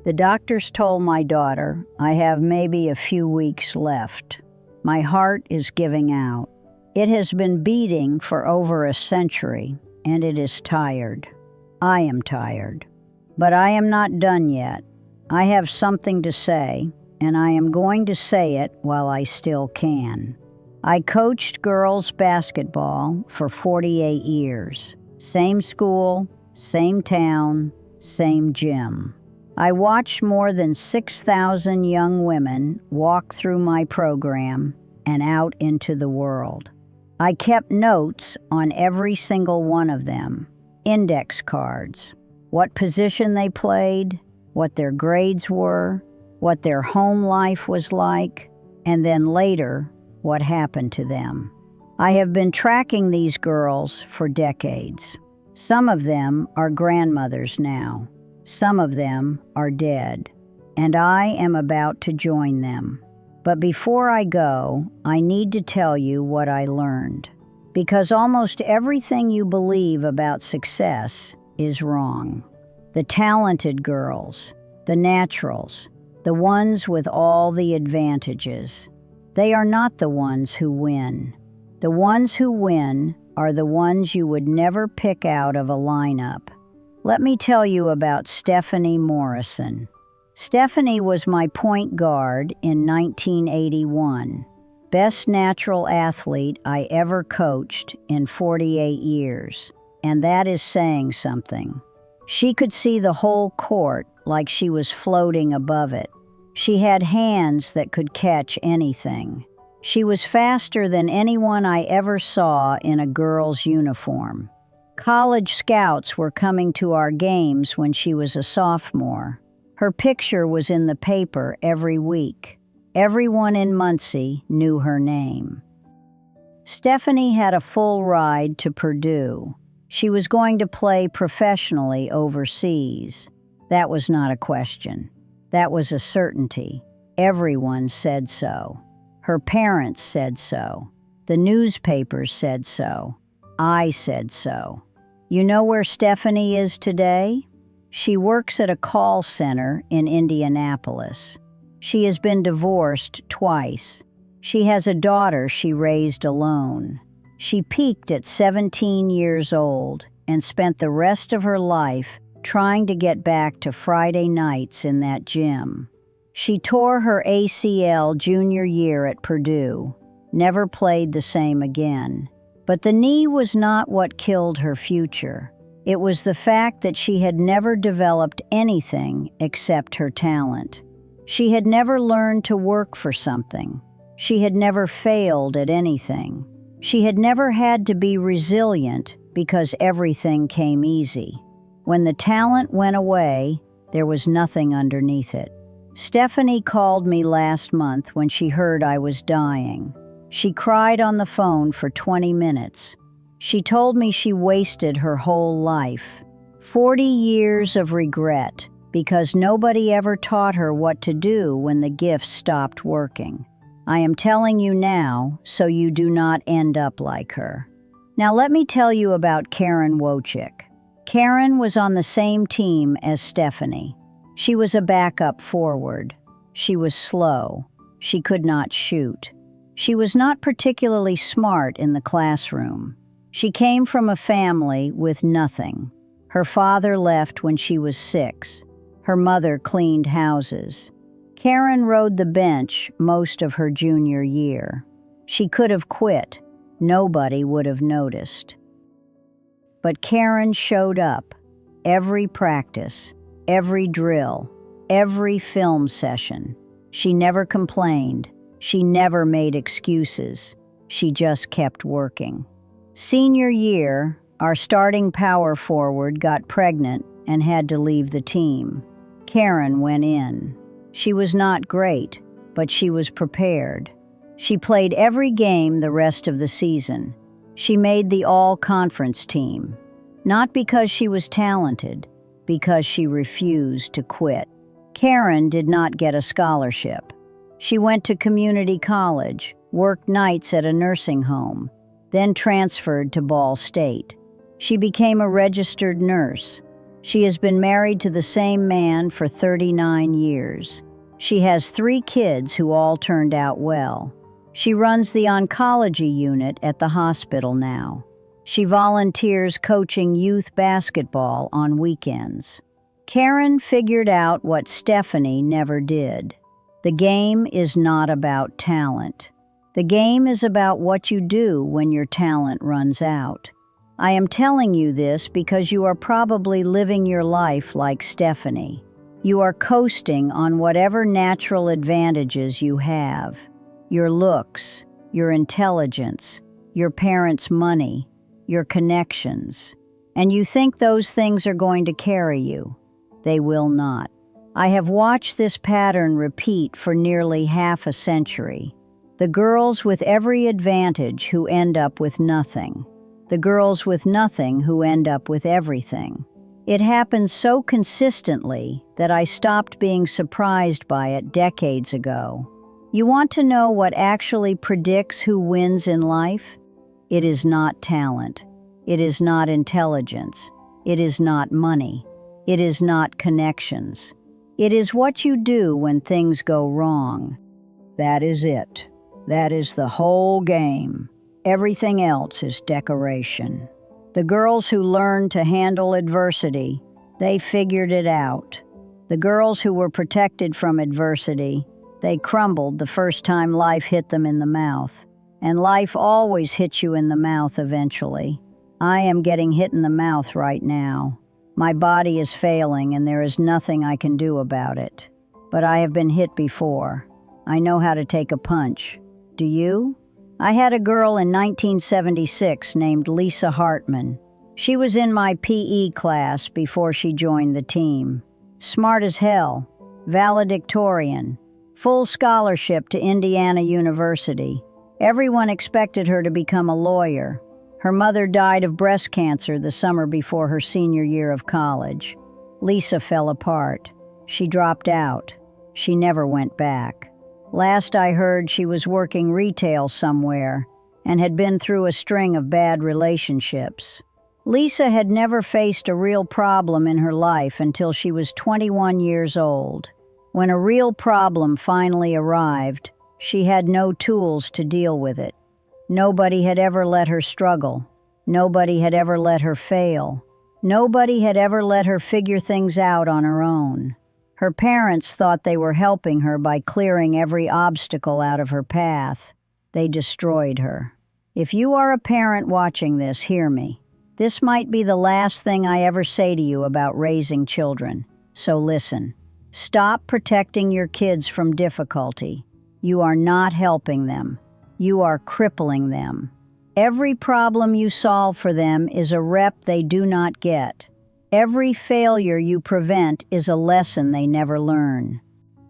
The doctors told my daughter I have maybe a few weeks left. My heart is giving out. It has been beating for over a century, and it is tired. I am tired. But I am not done yet. I have something to say, and I am going to say it while I still can. I coached girls basketball for 48 years. Same school, same town, same gym. I watched more than 6,000 young women walk through my program and out into the world. I kept notes on every single one of them, index cards, what position they played, what their grades were, what their home life was like, and then later, what happened to them. I have been tracking these girls for decades. Some of them are grandmothers now. Some of them are dead, and I am about to join them. But before I go, I need to tell you what I learned. Because almost everything you believe about success is wrong. The talented girls, the naturals, the ones with all the advantages, they are not the ones who win. The ones who win are the ones you would never pick out of a lineup. Let me tell you about Stephanie Morrison. Stephanie was my point guard in 1981. Best natural athlete I ever coached in 48 years. And that is saying something. She could see the whole court like she was floating above it. She had hands that could catch anything. She was faster than anyone I ever saw in a girl's uniform. College scouts were coming to our games when she was a sophomore. Her picture was in the paper every week. Everyone in Muncie knew her name. Stephanie had a full ride to Purdue. She was going to play professionally overseas. That was not a question. That was a certainty. Everyone said so. Her parents said so. The newspapers said so. I said so. You know where Stephanie is today? She works at a call center in Indianapolis. She has been divorced twice. She has a daughter she raised alone. She peaked at 17 years old and spent the rest of her life trying to get back to Friday nights in that gym. She tore her ACL junior year at Purdue, never played the same again. But the knee was not what killed her future. It was the fact that she had never developed anything except her talent. She had never learned to work for something. She had never failed at anything. She had never had to be resilient because everything came easy. When the talent went away, there was nothing underneath it. Stephanie called me last month when she heard I was dying. She cried on the phone for 20 minutes. She told me she wasted her whole life. 40 years of regret because nobody ever taught her what to do when the gifts stopped working. I am telling you now so you do not end up like her. Now let me tell you about Karen Wojcik. Karen was on the same team as Stephanie. She was a backup forward. She was slow. She could not shoot. She was not particularly smart in the classroom. She came from a family with nothing. Her father left when she was 6. Her mother cleaned houses. Karen rode the bench most of her junior year. She could have quit. Nobody would have noticed. But Karen showed up. Every practice, every drill, every film session. She never complained. She never made excuses. She just kept working. Senior year, our starting power forward got pregnant and had to leave the team. Karen went in. She was not great, but she was prepared. She played every game the rest of the season. She made the all-conference team. Not because she was talented, because she refused to quit. Karen did not get a scholarship. She went to community college, worked nights at a nursing home, then transferred to Ball State. She became a registered nurse. She has been married to the same man for 39 years. She has 3 kids who all turned out well. She runs the oncology unit at the hospital now. She volunteers coaching youth basketball on weekends. Karen figured out what Stephanie never did. The game is not about talent. The game is about what you do when your talent runs out. I am telling you this because you are probably living your life like Stephanie. You are coasting on whatever natural advantages you have. Your looks, your intelligence, your parents' money, your connections. And you think those things are going to carry you. They will not. I have watched this pattern repeat for nearly half a century. The girls with every advantage who end up with nothing. The girls with nothing who end up with everything. It happens so consistently that I stopped being surprised by it decades ago. You want to know what actually predicts who wins in life? It is not talent. It is not intelligence. It is not money. It is not connections. It is what you do when things go wrong. That is it. That is the whole game. Everything else is decoration. The girls who learned to handle adversity, they figured it out. The girls who were protected from adversity, they crumbled the first time life hit them in the mouth. And life always hits you in the mouth eventually. I am getting hit in the mouth right now. My body is failing and there is nothing I can do about it. But I have been hit before. I know how to take a punch. Do you? I had a girl in 1976 named Lisa Hartman. She was in my PE class before she joined the team. Smart as hell, valedictorian, full scholarship to Indiana University. Everyone expected her to become a lawyer. Her mother died of breast cancer the summer before her senior year of college. Lisa fell apart. She dropped out. She never went back. Last I heard, she was working retail somewhere and had been through a string of bad relationships. Lisa had never faced a real problem in her life until she was 21 years old. When a real problem finally arrived, she had no tools to deal with it. Nobody had ever let her struggle. Nobody had ever let her fail. Nobody had ever let her figure things out on her own. Her parents thought they were helping her by clearing every obstacle out of her path. They destroyed her. If you are a parent watching this, hear me. This might be the last thing I ever say to you about raising children. So listen. Stop protecting your kids from difficulty. You are not helping them. You are crippling them. Every problem you solve for them is a rep they do not get. Every failure you prevent is a lesson they never learn.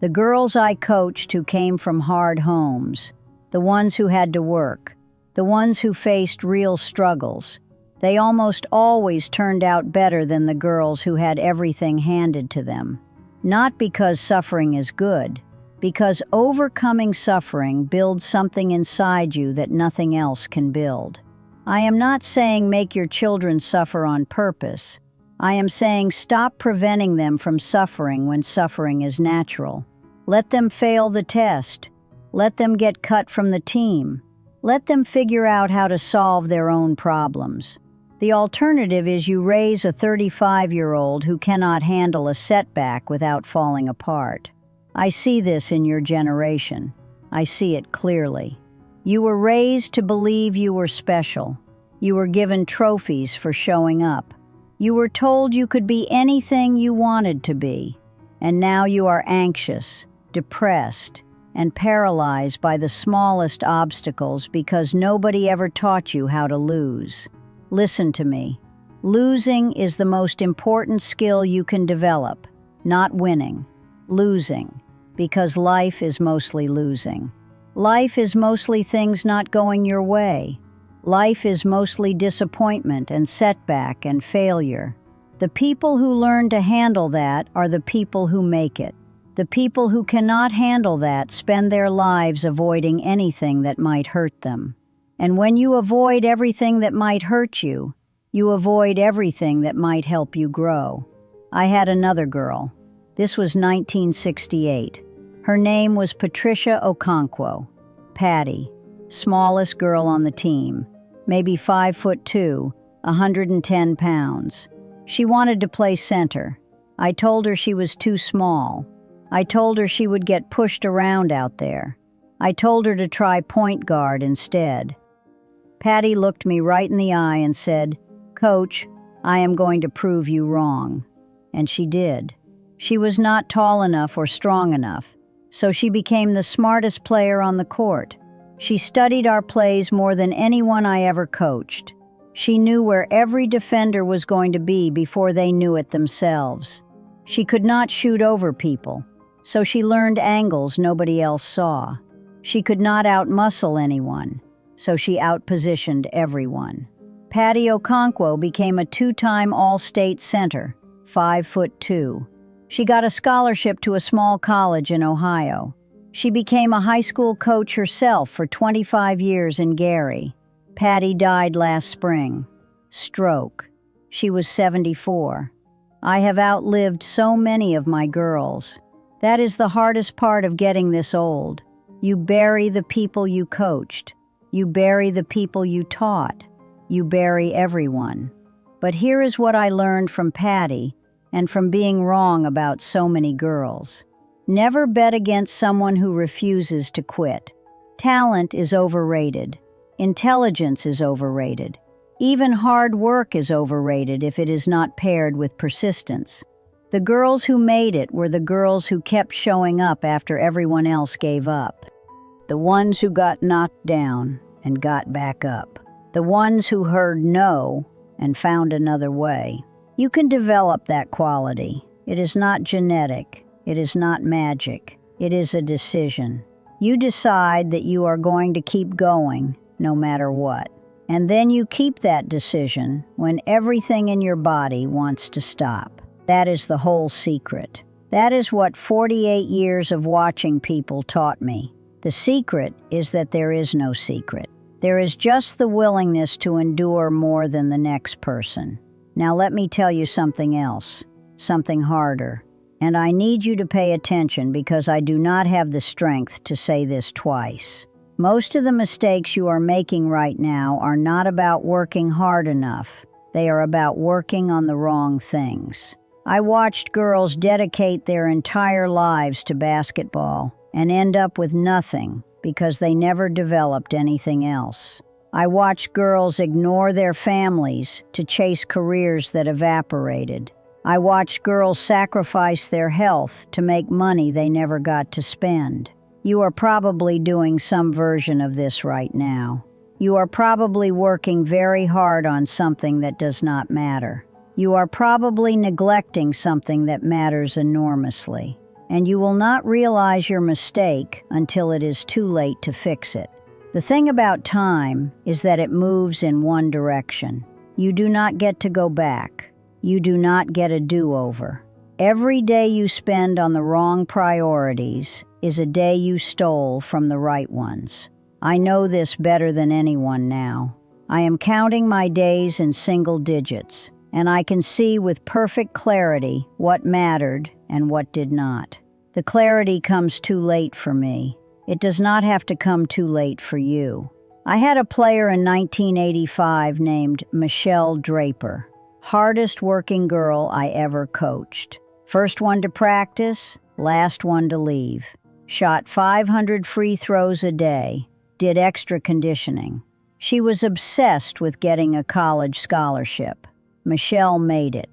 The girls I coached who came from hard homes, the ones who had to work, the ones who faced real struggles, they almost always turned out better than the girls who had everything handed to them. Not because suffering is good, because overcoming suffering builds something inside you that nothing else can build. I am not saying make your children suffer on purpose. I am saying stop preventing them from suffering when suffering is natural. Let them fail the test. Let them get cut from the team. Let them figure out how to solve their own problems. The alternative is you raise a 35-year-old who cannot handle a setback without falling apart. I see this in your generation. I see it clearly. You were raised to believe you were special. You were given trophies for showing up. You were told you could be anything you wanted to be. And now you are anxious, depressed, and paralyzed by the smallest obstacles because nobody ever taught you how to lose. Listen to me. Losing is the most important skill you can develop, not winning. Losing, because life is mostly losing. Life is mostly things not going your way. Life is mostly disappointment and setback and failure. The people who learn to handle that are the people who make it. The people who cannot handle that spend their lives avoiding anything that might hurt them. And when you avoid everything that might hurt you, you avoid everything that might help you grow. I had another girl. This was 1968. Her name was Patricia Okonkwo. Patty, smallest girl on the team, maybe 5'2", 110 pounds. She wanted to play center. I told her she was too small. I told her she would get pushed around out there. I told her to try point guard instead. Patty looked me right in the eye and said, "Coach, I am going to prove you wrong." And she did. She was not tall enough or strong enough, so she became the smartest player on the court. She studied our plays more than anyone I ever coached. She knew where every defender was going to be before they knew it themselves. She could not shoot over people, so she learned angles nobody else saw. She could not outmuscle anyone, so she outpositioned everyone. Patty Okonkwo became a two-time All-State center, 5'2". She got a scholarship to a small college in Ohio. She became a high school coach herself for 25 years in Gary. Patty died last spring. Stroke. She was 74. I have outlived so many of my girls. That is the hardest part of getting this old. You bury the people you coached. You bury the people you taught. You bury everyone. But here is what I learned from Patty and from being wrong about so many girls. Never bet against someone who refuses to quit. Talent is overrated. Intelligence is overrated. Even hard work is overrated if it is not paired with persistence. The girls who made it were the girls who kept showing up after everyone else gave up. The ones who got knocked down and got back up. The ones who heard no and found another way. You can develop that quality. It is not genetic. It is not magic. It is a decision. You decide that you are going to keep going no matter what. And then you keep that decision when everything in your body wants to stop. That is the whole secret. That is what 48 years of watching people taught me. The secret is that there is no secret. There is just the willingness to endure more than the next person. Now let me tell you something else, something harder. And I need you to pay attention because I do not have the strength to say this twice. Most of the mistakes you are making right now are not about working hard enough. They are about working on the wrong things. I watched girls dedicate their entire lives to basketball and end up with nothing because they never developed anything else. I watched girls ignore their families to chase careers that evaporated. I watched girls sacrifice their health to make money they never got to spend. You are probably doing some version of this right now. You are probably working very hard on something that does not matter. You are probably neglecting something that matters enormously. And you will not realize your mistake until it is too late to fix it. The thing about time is that it moves in one direction. You do not get to go back. You do not get a do-over. Every day you spend on the wrong priorities is a day you stole from the right ones. I know this better than anyone now. I am counting my days in single digits, and I can see with perfect clarity what mattered and what did not. The clarity comes too late for me. It does not have to come too late for you. I had a player in 1985 named Michelle Draper. Hardest working girl I ever coached. First one to practice, last one to leave. Shot 500 free throws a day. Did extra conditioning. She was obsessed with getting a college scholarship. Michelle made it.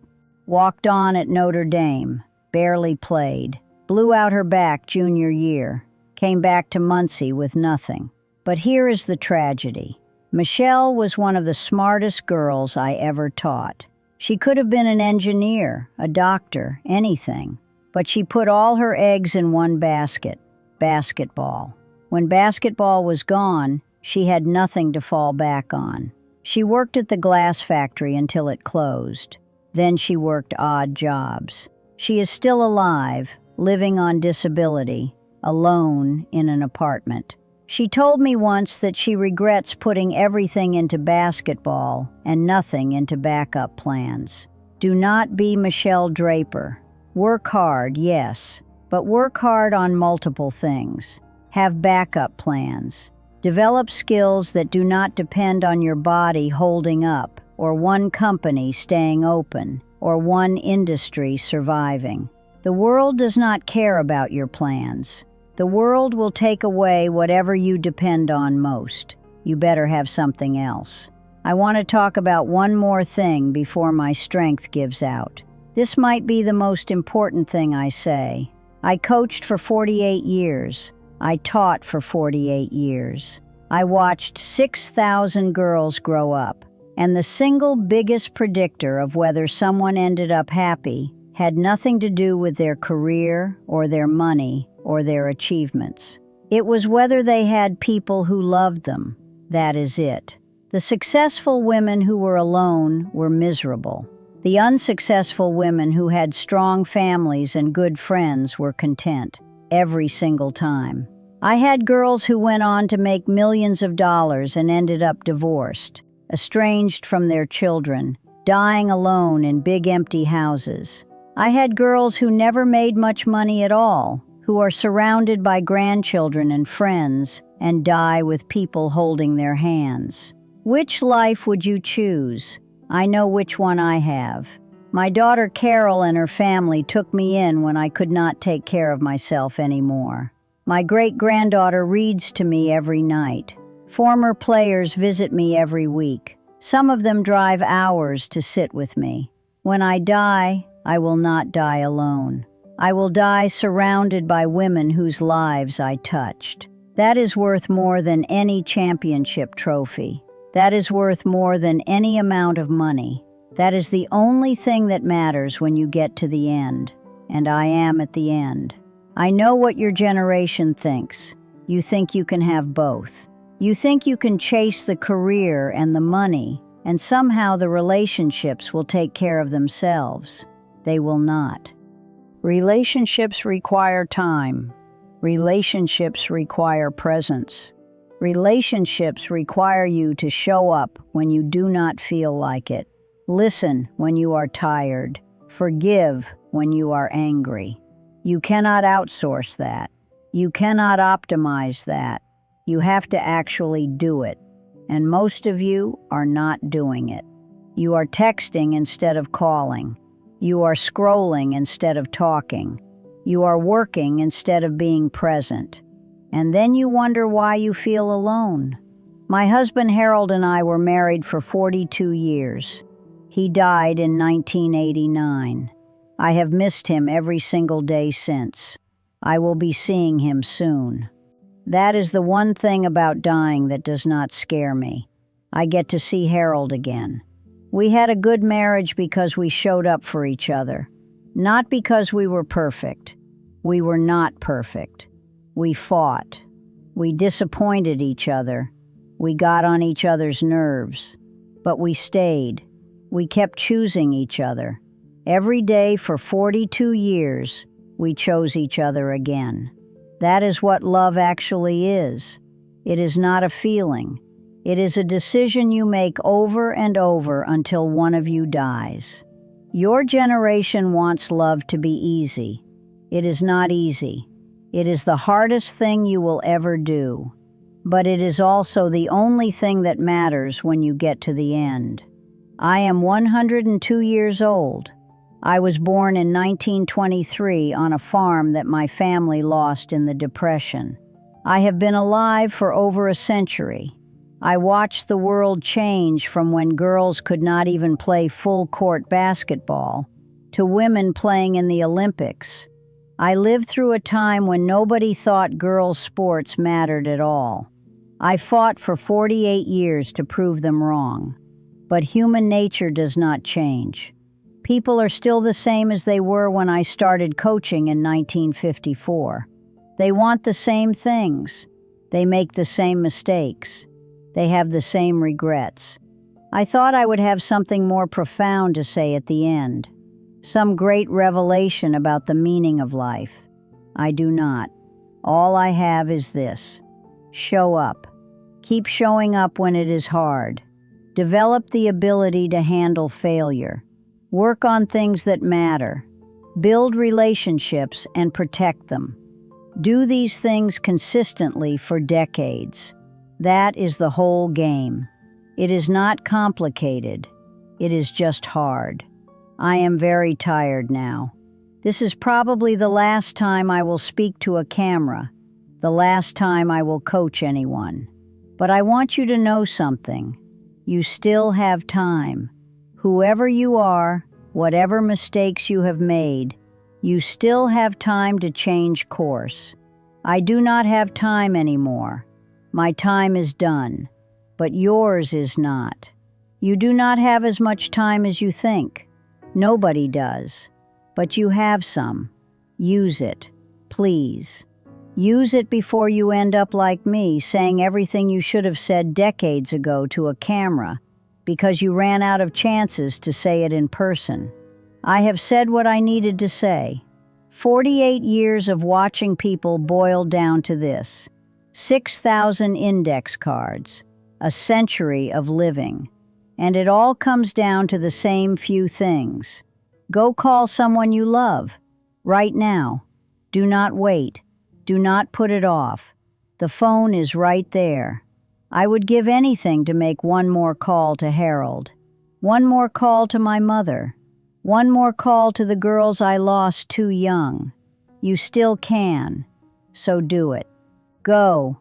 Walked on at Notre Dame. Barely played. Blew out her back junior year. Came back to Muncie with nothing. But here is the tragedy. Michelle was one of the smartest girls I ever taught. She could have been an engineer, a doctor, anything. But she put all her eggs in one basket, basketball. When basketball was gone, she had nothing to fall back on. She worked at the glass factory until it closed. Then she worked odd jobs. She is still alive, living on disability, alone in an apartment. She told me once that she regrets putting everything into basketball and nothing into backup plans. Do not be Michelle Draper. Work hard, yes, but work hard on multiple things. Have backup plans. Develop skills that do not depend on your body holding up, or one company staying open, or one industry surviving. The world does not care about your plans. The world will take away whatever you depend on most. You better have something else. I want to talk about one more thing before my strength gives out. This might be the most important thing I say. I coached for 48 years. I taught for 48 years. I watched 6,000 girls grow up, and the single biggest predictor of whether someone ended up happy had nothing to do with their career or their money or their achievements. It was whether they had people who loved them. That is it. The successful women who were alone were miserable. The unsuccessful women who had strong families and good friends were content, every single time. I had girls who went on to make millions of dollars and ended up divorced, estranged from their children, dying alone in big empty houses. I had girls who never made much money at all, who are surrounded by grandchildren and friends, and die with people holding their hands. Which life would you choose? I know which one I have. My daughter Carol and her family took me in when I could not take care of myself anymore. My great-granddaughter reads to me every night. Former players visit me every week. Some of them drive hours to sit with me. When I die, I will not die alone. I will die surrounded by women whose lives I touched. That is worth more than any championship trophy. That is worth more than any amount of money. That is the only thing that matters when you get to the end. And I am at the end. I know what your generation thinks. You think you can have both. You think you can chase the career and the money, and somehow the relationships will take care of themselves. They will not. Relationships require time. Relationships require presence. Relationships require you to show up when you do not feel like it. Listen when you are tired. Forgive when you are angry. You cannot outsource that. You cannot optimize that. You have to actually do it. And most of you are not doing it. You are texting instead of calling. You are scrolling instead of talking. You are working instead of being present. And then you wonder why you feel alone. My husband Harold and I were married for 42 years. He died in 1989. I have missed him every single day since. I will be seeing him soon. That is the one thing about dying that does not scare me. I get to see Harold again. We had a good marriage because we showed up for each other. Not because we were perfect. We were not perfect. We fought. We disappointed each other. We got on each other's nerves. But we stayed. We kept choosing each other. Every day for 42 years, we chose each other again. That is what love actually is. It is not a feeling. It is a decision you make over and over until one of you dies. Your generation wants love to be easy. It is not easy. It is the hardest thing you will ever do. But it is also the only thing that matters when you get to the end. I am 102 years old. I was born in 1923 on a farm that my family lost in the Depression. I have been alive for over a century. I watched the world change from when girls could not even play full-court basketball to women playing in the Olympics. I lived through a time when nobody thought girls' sports mattered at all. I fought for 48 years to prove them wrong. But human nature does not change. People are still the same as they were when I started coaching in 1954. They want the same things. They make the same mistakes. They have the same regrets. I thought I would have something more profound to say at the end. Some great revelation about the meaning of life. I do not. All I have is this. Show up. Keep showing up when it is hard. Develop the ability to handle failure. Work on things that matter. Build relationships and protect them. Do these things consistently for decades. That is the whole game. It is not complicated. It is just hard. I am very tired now. This is probably the last time I will speak to a camera, the last time I will coach anyone. But I want you to know something. You still have time. Whoever you are, whatever mistakes you have made, you still have time to change course. I do not have time anymore. My time is done, but yours is not. You do not have as much time as you think. Nobody does. But you have some. Use it, please. Use it before you end up like me, saying everything you should have said decades ago to a camera because you ran out of chances to say it in person. I have said what I needed to say. 48 years of watching people boiled down to this. 6,000 index cards. A century of living. And it all comes down to the same few things. Go call someone you love. Right now. Do not wait. Do not put it off. The phone is right there. I would give anything to make one more call to Harold. One more call to my mother. One more call to the girls I lost too young. You still can. So do it. Go.